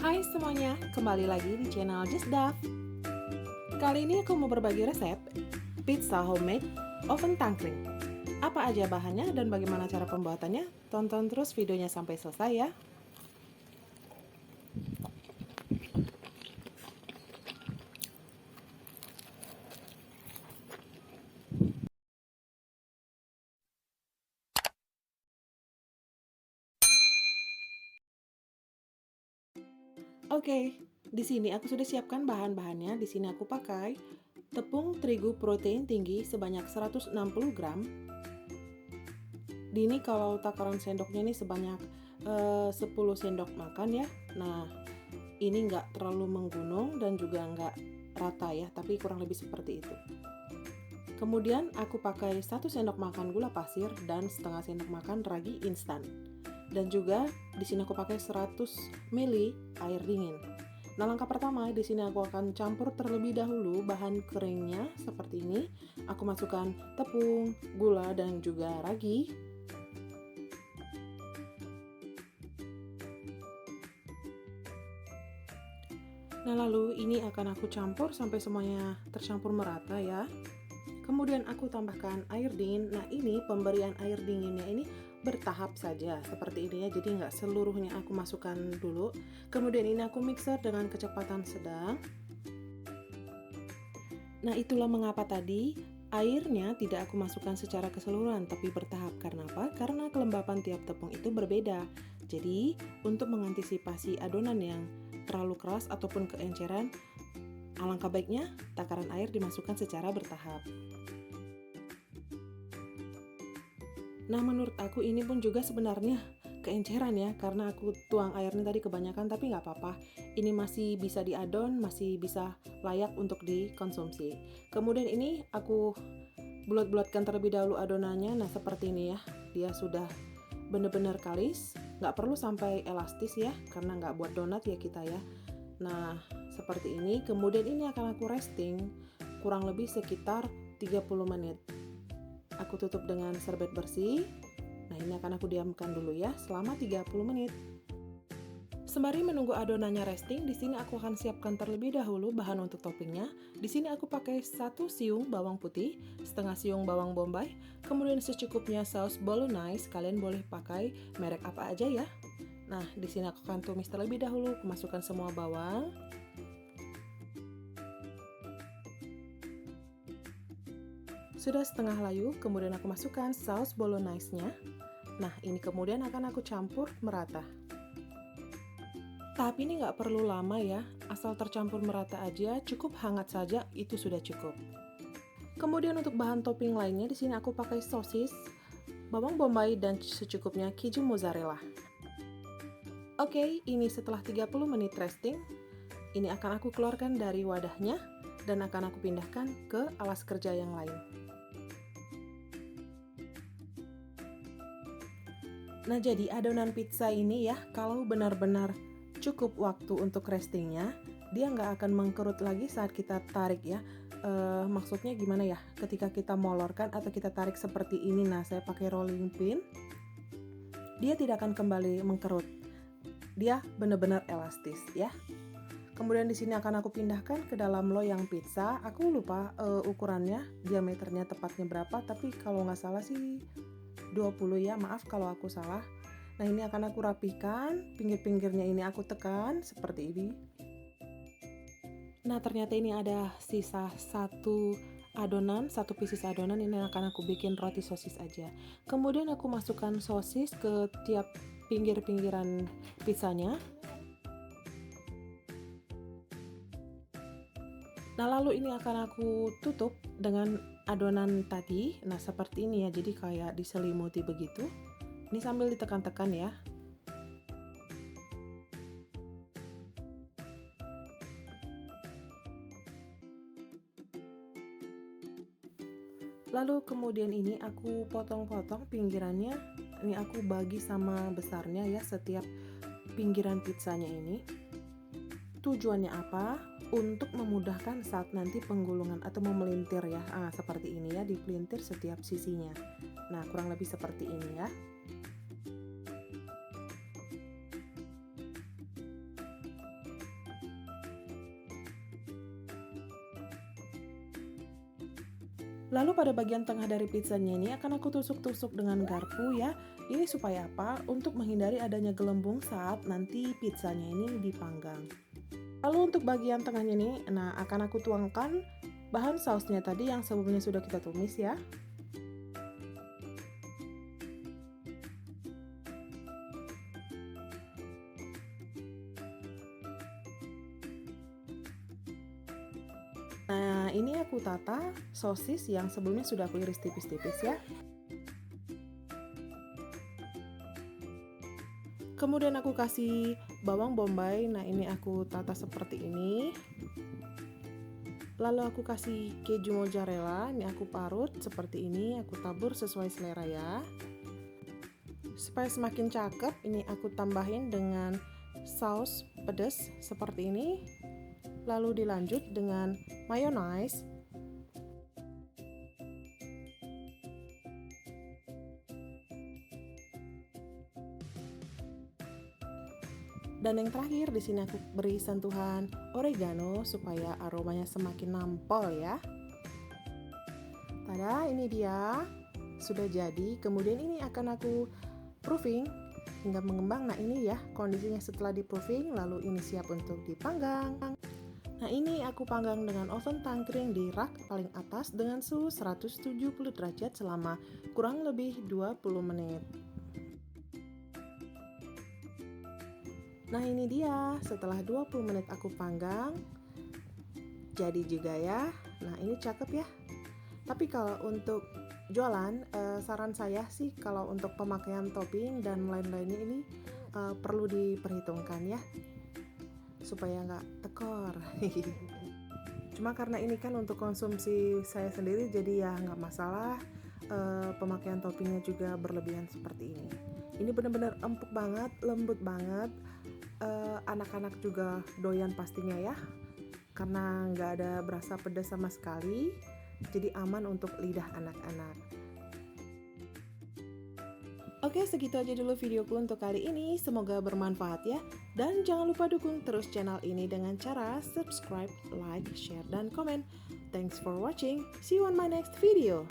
Hai semuanya, kembali lagi di channel Just Duff. Kali ini aku mau berbagi resep pizza homemade oven tangkring. Apa aja bahannya dan bagaimana cara pembuatannya? Tonton terus videonya sampai selesai ya. Oke, di sini aku sudah siapkan bahan-bahannya. Di sini aku pakai tepung terigu protein tinggi sebanyak 160 gram. Ini kalau takaran sendoknya ini sebanyak 10 sendok makan ya. Nah, ini nggak terlalu menggunung dan juga nggak rata ya, tapi kurang lebih seperti itu. Kemudian aku pakai 1 sendok makan gula pasir dan setengah sendok makan ragi instan. Dan juga di sini aku pakai 100 ml air dingin. Nah, langkah pertama di sini aku akan campur terlebih dahulu bahan keringnya seperti ini. Aku masukkan tepung, gula dan juga ragi. Nah, lalu ini akan aku campur sampai semuanya tercampur merata ya. Kemudian aku tambahkan air dingin. Nah, ini pemberian air dinginnya ini bertahap saja seperti ini ya, jadi nggak seluruhnya aku masukkan dulu. Kemudian ini aku mixer dengan kecepatan sedang. Nah, itulah mengapa tadi airnya tidak aku masukkan secara keseluruhan tapi bertahap. Karena apa? Karena kelembapan tiap tepung itu berbeda. Jadi untuk mengantisipasi adonan yang terlalu keras ataupun keenceran, alangkah baiknya takaran air dimasukkan secara bertahap. Nah, menurut aku ini pun juga sebenarnya keenceran ya, karena aku tuang airnya tadi kebanyakan, tapi nggak apa-apa. Ini masih bisa diadon, masih bisa layak untuk dikonsumsi. Kemudian ini aku bulat-bulatkan terlebih dahulu adonannya. Nah, seperti ini ya, dia sudah benar-benar kalis, nggak perlu sampai elastis ya, karena nggak buat donat ya kita ya. Nah, seperti ini. Kemudian ini akan aku resting kurang lebih sekitar 30 menit. Aku tutup dengan serbet bersih. Nah, ini akan aku diamkan dulu ya selama 30 menit. Sembari menunggu adonannya resting, di sini aku akan siapkan terlebih dahulu bahan untuk toppingnya. Di sini aku pakai 1 siung bawang putih, setengah siung bawang bombay, kemudian secukupnya saus bolognese. Kalian boleh pakai merek apa aja ya. Nah, di sini aku akan tumis terlebih dahulu, masukkan semua bawang. Sudah setengah layu, kemudian aku masukkan saus bolognese-nya. Nah, ini kemudian akan aku campur merata. Tapi ini nggak perlu lama ya, asal tercampur merata aja, cukup hangat saja, itu sudah cukup. Kemudian untuk bahan topping lainnya, di sini aku pakai sosis, bawang bombay, dan secukupnya keju mozzarella. Oke, ini setelah 30 menit resting, ini akan aku keluarkan dari wadahnya, dan akan aku pindahkan ke alas kerja yang lain. Nah, jadi adonan pizza ini ya, kalau benar-benar cukup waktu untuk restingnya, dia nggak akan mengkerut lagi saat kita tarik ya. Maksudnya gimana ya, ketika kita molorkan atau kita tarik seperti ini, nah saya pakai rolling pin, dia tidak akan kembali mengkerut. Dia benar-benar elastis ya. Kemudian di sini akan aku pindahkan ke dalam loyang pizza. Aku lupa ukurannya, diameternya tepatnya berapa, tapi kalau nggak salah sih 20 ya, maaf kalau aku salah. Nah, ini akan aku rapikan, pinggir-pinggirnya ini aku tekan seperti ini. Nah, ternyata ini ada sisa satu pieces adonan, ini akan aku bikin roti sosis aja. Kemudian aku masukkan sosis ke tiap pinggir-pinggiran pizzanya. Nah, lalu ini akan aku tutup dengan adonan tadi. Nah, seperti ini ya, jadi kayak diselimuti begitu. Ini sambil ditekan-tekan ya. Lalu kemudian ini aku potong-potong pinggirannya. Ini aku bagi sama besarnya ya, setiap pinggiran pizzanya ini. Tujuannya apa? Untuk memudahkan saat nanti penggulungan atau memelintir ya. Seperti ini ya, dipelintir setiap sisinya. Nah, kurang lebih seperti ini ya. Lalu pada bagian tengah dari pizzanya ini akan aku tusuk-tusuk dengan garpu ya. Ini supaya apa? Untuk menghindari adanya gelembung saat nanti pizzanya ini dipanggang. Lalu untuk bagian tengahnya ini, nah akan aku tuangkan bahan sausnya tadi yang sebelumnya sudah kita tumis ya. Nah, ini aku tata sosis yang sebelumnya sudah aku iris tipis-tipis ya. Kemudian aku kasih bawang bombay, nah ini aku tata seperti ini. Lalu aku kasih keju mozzarella, ini aku parut seperti ini, aku tabur sesuai selera ya. Supaya semakin cakep, ini aku tambahin dengan saus pedas seperti ini. Lalu dilanjut dengan mayonnaise. Dan yang terakhir di sini aku beri sentuhan oregano supaya aromanya semakin nampol ya. Tada, ini dia. Sudah jadi. Kemudian ini akan aku proofing hingga mengembang. Nah, ini ya kondisinya setelah di proofing, lalu ini siap untuk dipanggang. Nah, ini aku panggang dengan oven tangkring di rak paling atas dengan suhu 170 derajat selama kurang lebih 20 menit. Nah, ini dia, setelah 20 menit aku panggang, jadi juga ya. Nah, ini cakep ya. Tapi kalau untuk jualan, saran saya sih kalau untuk pemakaian topping dan lain-lainnya ini perlu diperhitungkan ya, supaya nggak tekor. Cuma karena ini kan untuk konsumsi saya sendiri, jadi ya nggak masalah. Pemakaian toppingnya juga berlebihan seperti ini. Ini benar-benar empuk banget, lembut banget. Anak-anak juga doyan pastinya ya, karena nggak ada berasa pedas sama sekali, jadi aman untuk lidah anak-anak. Oke, segitu aja dulu videoku untuk kali ini, semoga bermanfaat ya. Dan jangan lupa dukung terus channel ini dengan cara subscribe, like, share, dan komen. Thanks for watching, see you on my next video.